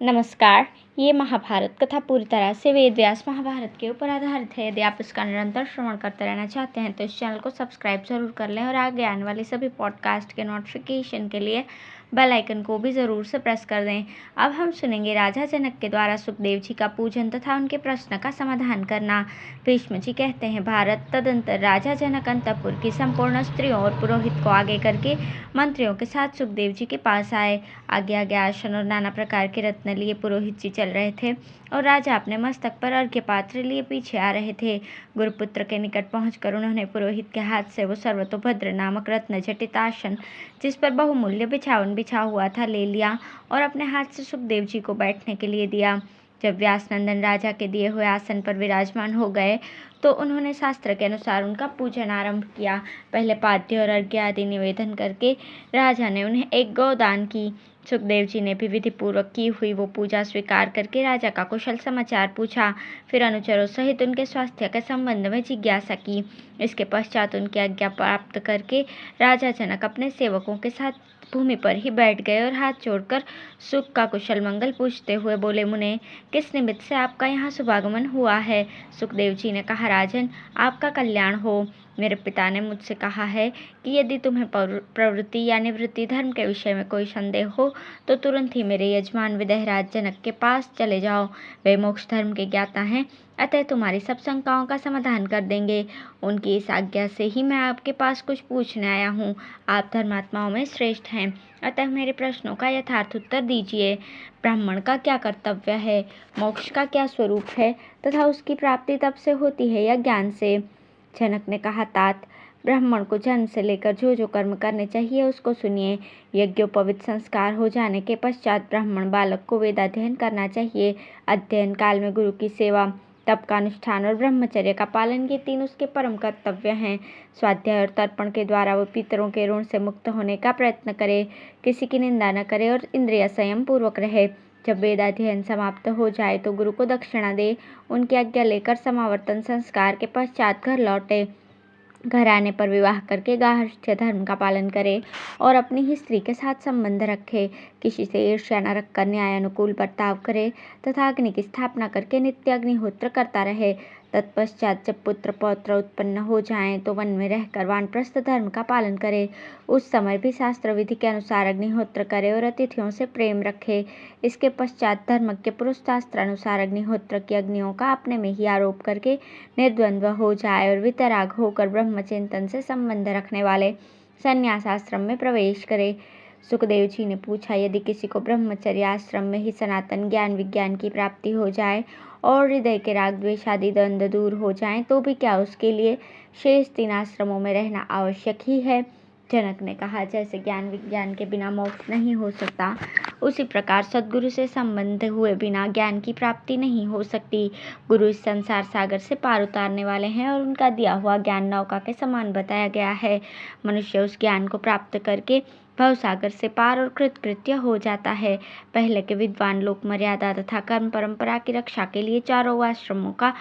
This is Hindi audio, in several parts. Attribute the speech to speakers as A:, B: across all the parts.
A: नमस्कार। ये महाभारत कथा पूरी तरह से वेद व्यास महाभारत के ऊपर आधारित है। यदि आप इसका निरंतर श्रवण करते रहना चाहते हैं तो इस चैनल को सब्सक्राइब जरूर कर लें और आगे आने वाली सभी पॉडकास्ट के नोटिफिकेशन के लिए बेल आइकन को भी ज़रूर से प्रेस कर दें। अब हम सुनेंगे राजा जनक के द्वारा सुखदेव जी का पूजन तथा उनके प्रश्न का समाधान करना। भीष्म जी कहते हैं, भारत तदंतर राजा जनक अंतपुर की संपूर्ण स्त्रियों और पुरोहित को आगे करके मंत्रियों के साथ सुखदेव जी के पास आए। आगे आगे आसन और नाना प्रकार के रत्न लिए पुरोहित जी चल रहे थे और राजा अपने मस्तक पर अर्घ्य पात्र लिए पीछे आ रहे थे। गुरुपुत्र के निकट पहुंचकर उन्होंने पुरोहित के हाथ से वो सर्वतोभद्र नामक रत्न जटित आसन, जिस पर बहुमूल्य बिछावन बिछा हुआ था, ले लिया और अपने हाथ से सुखदेव जी को बैठने के लिए दिया। जब व्यासनंदन राजा के दिए हुए आसन पर विराजमान हो गए तो उन्होंने शास्त्र के अनुसार उनका पूजन आरंभ किया। पहले पाद्य और अर्घ्य आदि निवेदन करके राजा ने उन्हें एक गौदान की। सुखदेव जी ने भी विधि पूर्वक की हुई वो पूजा स्वीकार करके राजा का कुशल समाचार पूछा। फिर अनुचरों सहित उनके स्वास्थ्य के संबंध में जिज्ञासा की। इसके पश्चात उनकी आज्ञा प्राप्त करके राजा जनक अपने सेवकों के साथ भूमि पर ही बैठ गए और हाथ जोड़कर सुख का कुशल मंगल पूछते हुए बोले, मुने, किस निमित्त से आपका यहाँ शुभागमन हुआ है? सुखदेव जी ने कहा, राजन, आपका कल्याण हो। मेरे पिता ने मुझसे कहा है कि यदि तुम्हें प्रवृत्ति या निवृत्ति धर्म के विषय में कोई संदेह हो तो तुरंत ही मेरे यजमान विदेहराज जनक के पास चले जाओ। वे मोक्ष धर्म के ज्ञाता हैं, अतः तुम्हारी सब शंकाओं का समाधान कर देंगे। उनकी इस आज्ञा से ही मैं आपके पास कुछ पूछने आया हूँ। आप धर्मात्माओं में श्रेष्ठ हैं, अतः मेरे प्रश्नों का यथार्थ उत्तर दीजिए। ब्राह्मण का क्या कर्तव्य है? मोक्ष का क्या स्वरूप है तथा उसकी प्राप्ति तप से होती है या ज्ञान से? जनक ने कहा, तात, ब्राह्मण को जन्म से लेकर जो जो कर्म करने चाहिए उसको सुनिए। यज्ञोपवीत संस्कार हो जाने के पश्चात ब्राह्मण बालक को वेदाध्ययन करना चाहिए। अध्ययन काल में गुरु की सेवा, तप का अनुष्ठान और ब्रह्मचर्य का पालन, ये तीन उसके परम कर्तव्य हैं। स्वाध्याय और तर्पण के द्वारा वो पितरों के ऋण से मुक्त होने का प्रयत्न करे, किसी की निंदा न करे और इंद्रिय संयम पूर्वक रहे। जब वेदाध्ययन समाप्त हो जाए तो गुरु को दक्षिणा दे, उनकी आज्ञा लेकर समावर्तन संस्कार के पश्चात घर लौटे। घर आने पर विवाह करके गार्हस्थ्य धर्म का पालन करे और अपनी ही स्त्री के साथ संबंध रखे। किसी से ईर्ष्या न रखकर न्याय अनुकूल बर्ताव करे तथा अग्नि की स्थापना करके नित्य अग्निहोत्र करता रहे। तत्पश्चात जब पुत्र पौत्र उत्पन्न हो जाएं तो वन में रहकर वानप्रस्थ धर्म का पालन करे। उस समय भी शास्त्र विधि के अनुसार अग्निहोत्र करे और अतिथियों से प्रेम रखे। इसके पश्चात धर्मज्ञ पुरुष शास्त्रानुसार अग्निहोत्र की अग्नियों का अपने में ही आरोप करके निर्द्वंद्व हो जाए और वितराग होकर ब्रह्मचिंतन से संबंध रखने वाले संन्यास आश्रम में प्रवेश करे। सुखदेव जी ने पूछा, यदि किसी को ब्रह्मचर्य आश्रम में ही सनातन ज्ञान विज्ञान की प्राप्ति हो जाए और हृदय के राग द्वेष आदि द्वंद्व दूर हो जाएं तो भी क्या उसके लिए शेष 3 आश्रमों में रहना आवश्यक ही है? जनक ने कहा, जैसे ज्ञान विज्ञान के बिना मोक्ष नहीं हो सकता, उसी प्रकार सद्गुरु से संबंध हुए बिना ज्ञान की प्राप्ति नहीं हो सकती। गुरु इस संसार सागर से पार उतारने वाले हैं और उनका दिया हुआ ज्ञान नौका के समान बताया गया है। मनुष्य उस ज्ञान को प्राप्त करके भवसागर से पार और कृतकृत्य हो जाता है। पहले के विद्वान लोग मर्यादा तथा कर्म परंपरा की रक्षा के लिए चारों आश्रमों का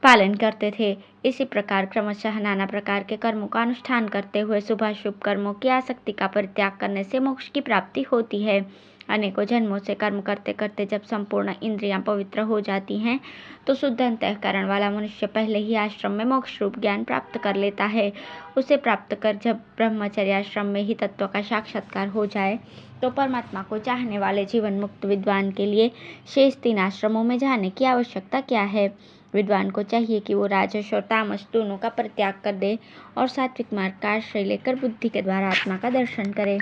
A: पालन करते थे। इसी प्रकार क्रमशः नाना प्रकार के कर्मों का अनुष्ठान करते हुए शुभाशुभ कर्मों की आसक्ति का परित्याग करने से मोक्ष की प्राप्ति होती है। अनेकों जन्मों से कर्म करते करते जब संपूर्ण इंद्रियां पवित्र हो जाती हैं तो शुद्ध अंतःकरण वाला मनुष्य पहले ही आश्रम में मोक्ष रूप ज्ञान प्राप्त कर लेता है। उसे प्राप्त कर जब ब्रह्मचर्य आश्रम में ही तत्व का साक्षात्कार हो जाए तो परमात्मा को चाहने वाले जीवन मुक्त विद्वान के लिए शेष 3 आश्रमों में जाने की आवश्यकता क्या है? विद्वान को चाहिए कि वो राजस और तामस दोनों का परित्याग कर दे और सात्विक मार्ग का आश्रय लेकर बुद्धि के द्वारा आत्मा का दर्शन करे।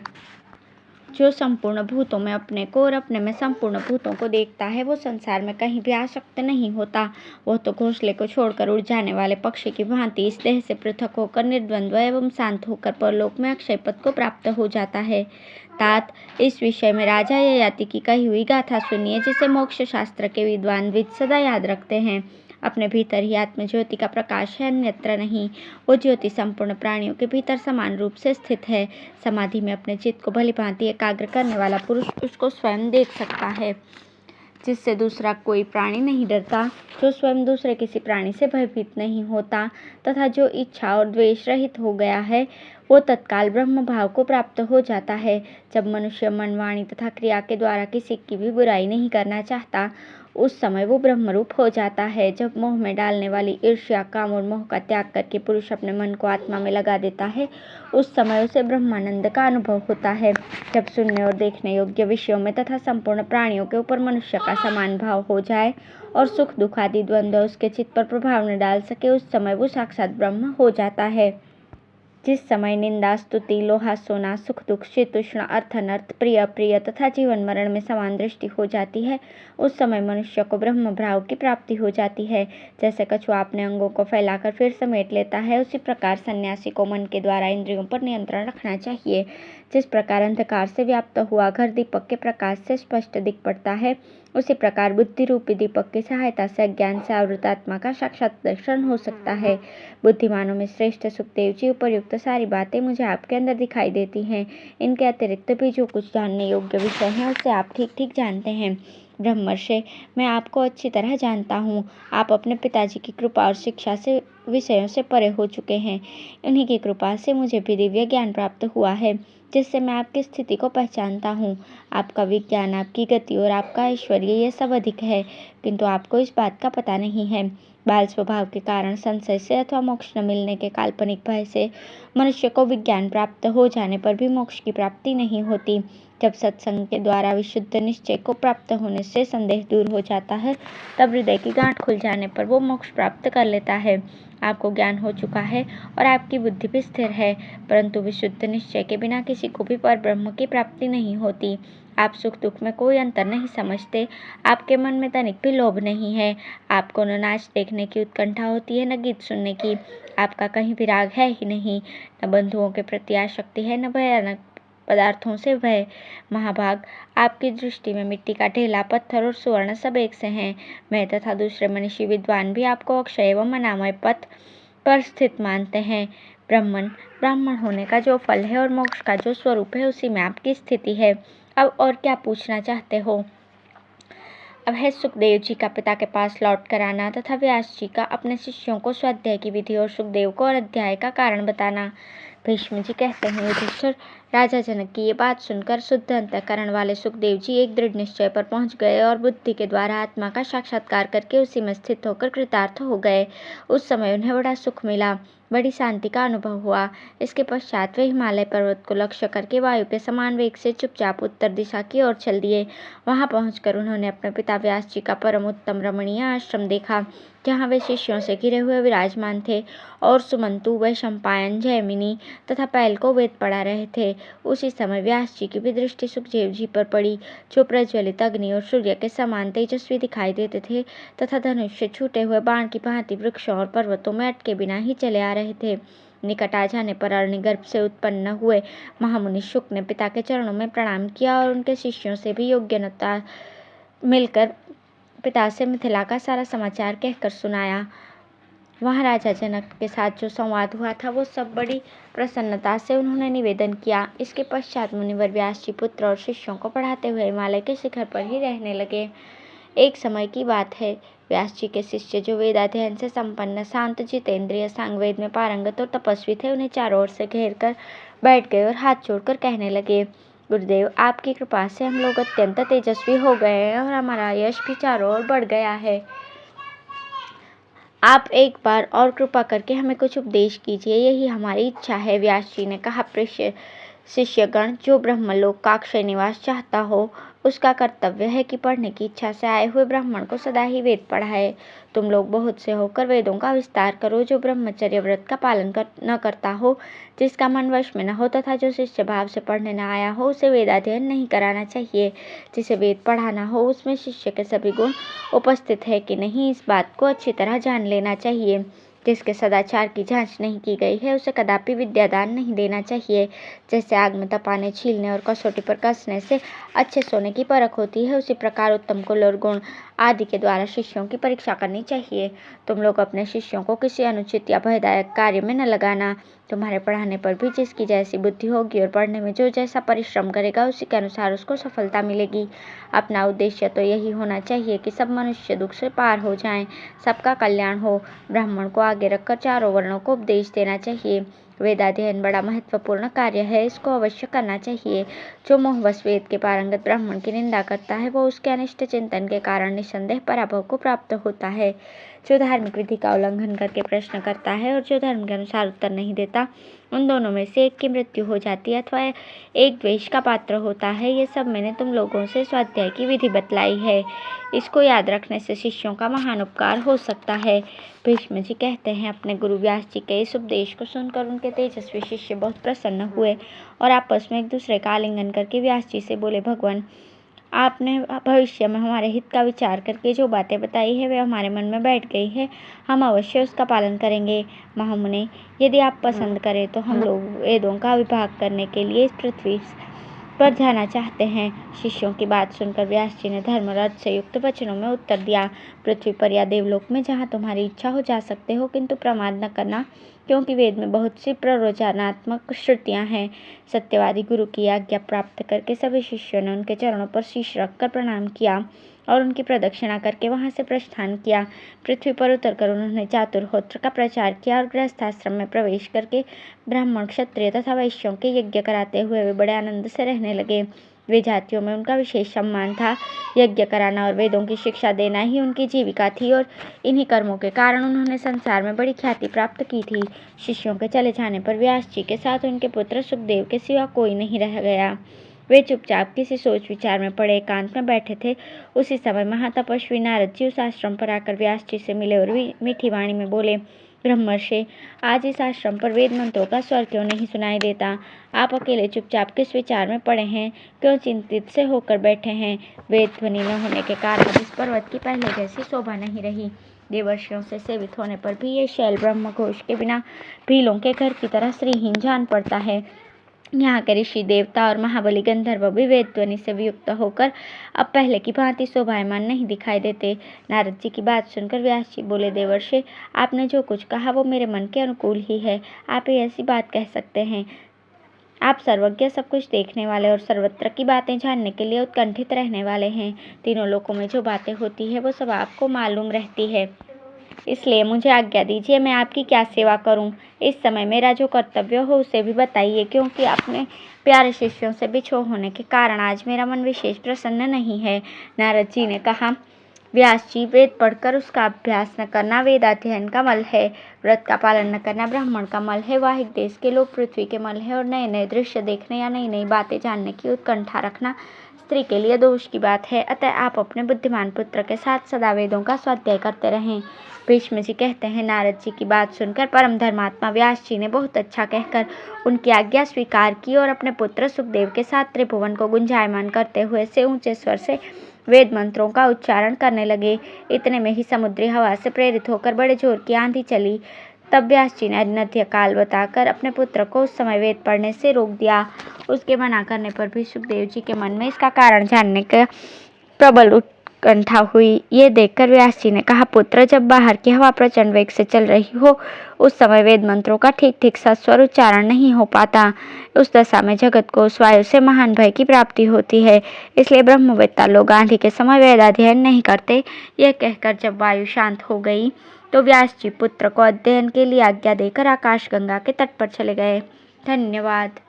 A: जो संपूर्ण भूतों में अपने को और अपने में संपूर्ण भूतों को देखता है वो संसार में कहीं भी आसक्त नहीं होता। वह तो घोंसले को छोड़कर उड़ जाने वाले पक्षी की भांति इस देह से पृथक होकर निर्द्वंद्व एवं शांत होकर परलोक में अक्षय पद को प्राप्त हो जाता है। तात, इस विषय में राजा ययाति की कही हुई गाथा सुनिए, जिसे मोक्ष शास्त्र के विद्वान विद सदा याद रखते हैं। अपने भीतर ही आत्म ज्योति का प्रकाश है, अन्यत्र नहीं। वो ज्योति संपूर्ण प्राणियों के भीतर समान रूप से स्थित है। समाधि में अपने चित्त को भली भांति एकाग्र करने वाला पुरुष उसको स्वयं देख सकता है। जिससे दूसरा कोई प्राणी नहीं डरता, जो स्वयं दूसरे किसी प्राणी से भयभीत नहीं होता तथा जो इच्छा और द्वेष रहित हो गया है, वो तत्काल ब्रह्म भाव को प्राप्त हो जाता है। जब मनुष्य मन, वाणी तथा क्रिया के द्वारा किसी की भी बुराई नहीं करना चाहता, उस समय वो ब्रह्मरूप हो जाता है। जब मोह में डालने वाली ईर्ष्या, काम और मोह का त्याग करके पुरुष अपने मन को आत्मा में लगा देता है, उस समय उसे ब्रह्मानंद का अनुभव होता है। जब सुनने और देखने योग्य विषयों में तथा संपूर्ण प्राणियों के ऊपर मनुष्य का समान भाव हो जाए और सुख दुख आदि द्वंद्व उसके चित्त पर प्रभाव न डाल सके, उस समय वो साक्षात ब्रह्म हो जाता है। जिस समय निंदा, स्तुति, लोहा सोना, सुख दुख, शीतोष्ण, अर्थ अनर्थ, प्रिय अप्रिय तथा जीवन मरण में समान दृष्टि हो जाती है, उस समय मनुष्य को ब्रह्म भाव की प्राप्ति हो जाती है। जैसे कछुआ अपने अंगों को फैलाकर फिर समेट लेता है, उसी प्रकार सन्यासी को मन के द्वारा इंद्रियों पर नियंत्रण रखना चाहिए। जिस प्रकार अंधकार से व्याप्त हुआ घर दीपक के प्रकाश से स्पष्ट दिख पड़ता है, उसी प्रकार बुद्धि रूपी दीपक की सहायता से अज्ञान से आवृत आत्मा का साक्षात दर्शन हो सकता है। बुद्धिमानों में श्रेष्ठ सुखदेव जी, उपर्युक्त सारी बातें मुझे आपके अंदर दिखाई देती हैं। इनके अतिरिक्त भी जो कुछ जानने योग्य विषय हैं, उसे आप ठीक ठीक जानते हैं। ब्रह्मर्षि, मैं आपको अच्छी तरह जानता हूँ। आप अपने पिताजी की कृपा और शिक्षा से विषयों से परे हो चुके हैं। उन्हीं की कृपा से मुझे भी दिव्य ज्ञान प्राप्त हुआ है, जिससे मैं आपकी स्थिति को पहचानता हूँ। आपका विज्ञान, आपकी गति और आपका ऐश्वर्य, ये सब अधिक है, किंतु आपको इस बात का पता नहीं है। बाल स्वभाव के कारण संशय से अथवा मोक्ष न मिलने के काल्पनिक भय से मनुष्य को विज्ञान प्राप्त हो जाने पर भी मोक्ष की प्राप्ति नहीं होती। जब सत्संग के द्वारा विशुद्ध निश्चय को प्राप्त होने से संदेह दूर हो जाता है, तब हृदय की गांठ खुल जाने पर वो मोक्ष प्राप्त कर लेता है। आपको ज्ञान हो चुका है और आपकी बुद्धि भी स्थिर है, परंतु विशुद्ध निश्चय के बिना किसी को भी परब्रह्म की प्राप्ति नहीं होती। आप सुख दुख में कोई अंतर नहीं समझते, आपके मन में तनिक भी लोभ नहीं है। आपको न नाच देखने की उत्कंठा होती है, न गीत सुनने की। आपका कहीं भी राग है ही नहीं, न बंधुओं के प्रति आसक्ति है, न भयानक पदार्थों से भय। महाभाग, आपकी दृष्टि में मिट्टी का ढेला, पत्थर और सुवर्ण सब एक से हैं। मैं तथा दूसरे मनीषी विद्वान भी आपको अक्षय एवं अनामय पथ पर स्थित मानते हैं। ब्राह्मण होने का जो फल है और मोक्ष का जो स्वरूप है, उसी में आपकी स्थिति है। अब और क्या पूछना चाहते हो? अब है सुखदेव जी का पिता के पास लौट कर आना तथा व्यास जी का अपने शिष्यों को स्वाध्याय की विधि और सुखदेव को और अध्याय का कारण बताना। भीष्म जी कहते हैं, युधिष्ठिर, राजा जनक की ये बात सुनकर शुद्ध अंतःकरण वाले सुखदेव जी एक दृढ़ निश्चय पर पहुंच गए और बुद्धि के द्वारा आत्मा का साक्षात्कार करके उसी में स्थित होकर कृतार्थ हो गए। उस समय उन्हें बड़ा सुख मिला, बड़ी शांति का अनुभव हुआ। इसके पश्चात वे हिमालय पर्वत को लक्ष्य करके वायु के समान वेग से चुपचाप उत्तर दिशा की ओर चल दिए। वहां पहुंचकर उन्होंने अपने पिता व्यास जी का परम उत्तम रमणीय आश्रम देखा, जहाँ वे शिष्यों से घिरे हुए विराजमान थे और सुमंतु, वैशंपायन, जैमिनी तथा पैल को वेद पढ़ा रहे थे। उसी समय व्यास जी की भी दृष्टि सुखदेव जी पर पड़ी, जो प्रज्वलित अग्नि और सूर्य के समान तेजस्वी दिखाई देते थे तथा धनुष से छूटे हुए बाण की भांति वृक्षों और पर्वतों में अटके बिना ही चले आ रहे थे। निकट आ जाने पर अग्निगर्भ से उत्पन्न हुए महामुनि शुक ने पिता के चरणों में प्रणाम किया और उनके शिष्यों से भी योग्यता मिलकर पिता से मिथिला का सारा समाचार कहकर सुनाया। वहाँ राजा जनक के साथ जो संवाद हुआ था, वो सब बड़ी प्रसन्नता से उन्होंने निवेदन किया। इसके पश्चात मुनिवर व्यास जी पुत्र और शिष्यों को पढ़ाते हुए हिमालय के शिखर पर ही रहने लगे। एक समय की बात है, व्यास जी के शिष्य जो वेदाध्ययन से संपन्न, शांत, जितेंद्रिय, सांगवेद में पारंगत और तपस्वी थे, उन्हें चारों ओर से घेर कर बैठ गए और हाथ जोड़कर कहने लगे, गुरुदेव, आपकी कृपा से हम लोग अत्यंत तेजस्वी हो गए हैं और हमारा यश भी चारों ओर बढ़ गया है। आप एक बार और कृपा करके हमें कुछ उपदेश कीजिए, यही हमारी इच्छा है। व्यास जी ने कहा, शिष्यगण, जो ब्रह्मलोक का अक्षय निवास चाहता हो, उसका कर्तव्य है कि पढ़ने की इच्छा से आए हुए ब्राह्मण को सदा ही वेद पढ़ाए। तुम लोग बहुत से होकर वेदों का विस्तार करो। जो ब्रह्मचर्य व्रत का पालन न करता हो, जिसका मन वश में न हो तथा जो शिष्य भाव से पढ़ने न आया हो, उसे वेदाध्ययन नहीं कराना चाहिए। जिसे वेद पढ़ाना हो, उसमें शिष्य के सभी गुण उपस्थित है कि नहीं, इस बात को अच्छी तरह जान लेना चाहिए। जिसके सदाचार की जांच नहीं की गई है, उसे कदापि विद्यादान नहीं देना चाहिए। जैसे आग में तपाने, छीलने और कसौटी पर कसने से अच्छे सोने की परख होती है, उसी प्रकार उत्तम कुल और गुण आदि के द्वारा शिष्यों की परीक्षा करनी चाहिए। तुम लोग अपने शिष्यों को किसी अनुचित या भयदायक कार्य में न लगाना। तुम्हारे पढ़ाने पर भी जिसकी जैसी बुद्धि होगी और पढ़ने में जो जैसा परिश्रम करेगा उसी के अनुसार उसको सफलता मिलेगी। अपना उद्देश्य तो यही होना चाहिए कि सब मनुष्य दुख से पार हो जाएं, सबका कल्याण हो। ब्राह्मण को आगे रखकर चारों वर्णों को उपदेश देना चाहिए। वेदाध्ययन बड़ा महत्वपूर्ण कार्य है, इसको अवश्य करना चाहिए। जो मोहवश वेद के पारंगत ब्राह्मण की निंदा करता है वो उसके अनिष्ट चिंतन के कारण निसंदेह पराभव को प्राप्त होता है। जो धार्मिक विधि का उल्लंघन करके प्रश्न करता है और जो धर्म के अनुसार उत्तर नहीं देता, उन दोनों में से एक की मृत्यु हो जाती है अथवा एक द्वेष का पात्र होता है। ये सब मैंने तुम लोगों से स्वाध्याय की विधि बतलाई है। इसको याद रखने से शिष्यों का महान उपकार हो सकता है। भीष्म जी कहते हैं, अपने गुरु व्यास जी के इस उपदेश को सुनकर उनके तेजस्वी शिष्य बहुत प्रसन्न हुए और आपस में एक दूसरे का आलिंगन करके व्यास जी से बोले, भगवान, आपने भविष्य में हमारे हित का विचार करके जो बातें बताई है वे हमारे मन में बैठ गई है। हम अवश्य उसका पालन करेंगे। महामुने, यदि आप पसंद करें तो हम लोग वेदों का विभाग करने के लिए इस पृथ्वी पर जाना चाहते हैं। शिष्यों की बात सुनकर व्यास जी ने धर्म और अर्थ से युक्त वचनों में उत्तर दिया, पृथ्वी पर या देवलोक में जहाँ तुम्हारी इच्छा हो जा सकते हो, किंतु प्रमाद न करना, क्योंकि वेद में बहुत सी प्ररोचनात्मक श्रुतियाँ हैं। सत्यवादी गुरु की आज्ञा प्राप्त करके सभी शिष्यों ने उनके चरणों पर शीश रखकर प्रणाम किया और उनकी प्रदक्षिणा करके वहां से प्रस्थान किया। पृथ्वी पर उतरकर उन्होंने चातुर्होत्र का प्रचार किया और गृहस्थाश्रम में प्रवेश करके ब्राह्मण, क्षत्रिय तथा वैश्यों के यज्ञ कराते हुए वे बड़े आनंद से रहने लगे। वे जातियों में उनका विशेष सम्मान था। यज्ञ कराना और वेदों की शिक्षा देना ही उनकी जीविका थी और इन्हीं कर्मों के कारण उन्होंने संसार में बड़ी ख्याति प्राप्त की थी। शिष्यों के चले जाने पर व्यास जी के साथ उनके पुत्र सुखदेव के सिवा कोई नहीं रह गया। वे चुपचाप किसी सोच विचार में पड़े एकांत में बैठे थे। उसी समय महातपस्वी नारद जी उस आश्रम पर आकर व्यास जी से मिले और मीठी वाणी में बोले, ब्रह्मर्षि, आज इस आश्रम पर वेद मंत्रों का स्वर क्यों नहीं सुनाई देता? आप अकेले चुपचाप किस विचार में पड़े हैं? क्यों चिंतित से होकर बैठे हैं? वेद ध्वनि न होने के कारण इस पर्वत की पहले जैसी शोभा नहीं रही। देवर्षियों से सेवित होने पर भी ये शैल ब्रह्मघोष के बिना भीलों के घर की तरह श्रीहीन जान पड़ता है। यहाँ के ऋषि, देवता और महाबली गंधर्व भी वेद ध्वनि से वियुक्त होकर अब पहले की भांति शोभायमान नहीं दिखाई देते। नारद जी की बात सुनकर व्यास जी बोले, देवर्षि, आपने जो कुछ कहा वो मेरे मन के अनुकूल ही है। आप ही ऐसी बात कह सकते हैं। आप सर्वज्ञ, सब कुछ देखने वाले और सर्वत्र की बातें जानने के लिए उत्कंठित रहने वाले हैं। तीनों लोकों में जो बातें होती है वो सब आपको मालूम रहती है। इसलिए मुझे आज्ञा दीजिए, मैं आपकी क्या सेवा करूं? इस समय मेरा जो कर्तव्य हो उसे भी बताइए, क्योंकि अपने प्यारे शिष्यों से बिछो होने के कारण आज मेरा मन विशेष प्रसन्न नहीं है। नारद जी ने कहा, व्यास जी, वेद पढ़कर उसका अभ्यास न करना वेदाध्ययन का मल है। व्रत का पालन न करना ब्राह्मण का मल है। वाहिक देश के लोग पृथ्वी के मल है और नए नए दृश्य देखने या नई नई बातें जानने की उत्कंठा रखना स्त्री के लिए दोष की बात है। अतः आप अपने बुद्धिमान पुत्र के साथ सदा वेदों का स्वाध्याय करते रहें। भीष्म जी कहते हैं, नारद जी की बात सुनकर परम धर्मात्मा व्यास जी ने बहुत अच्छा कहकर उनकी आज्ञा स्वीकार की और अपने पुत्र सुखदेव के साथ त्रिभुवन को गुंजायमान करते हुए से ऊंचे स्वर से वेद मंत्रों का उच्चारण करने लगे। इतने में ही समुद्री हवा से प्रेरित होकर बड़े जोर की आंधी चली। तब व्यास जी ने अनध्य काल बताकर अपने पुत्र को उस समय वेद पढ़ने से रोक दिया। उसके मना करने पर भी सुखदेव जी के मन में इसका कारण जानने का प्रबल उत्कंठा हुई। ये देखकर व्यास जी ने कहा, पुत्र, जब बाहर की हवा प्रचंड वेग से चल रही हो उस समय वेद मंत्रों का ठीक ठीक सस्वर उच्चारण नहीं हो पाता। उस दशा में जगत को उस वायु से महान भय की प्राप्ति होती है। इसलिए ब्रह्मवेत्ता लोग आंधी के समय वेदाध्ययन नहीं करते। यह कहकर जब वायु शांत हो गई तो व्यास जी पुत्र को अध्ययन के लिए आज्ञा देकर आकाशगंगा के तट पर चले गए। धन्यवाद।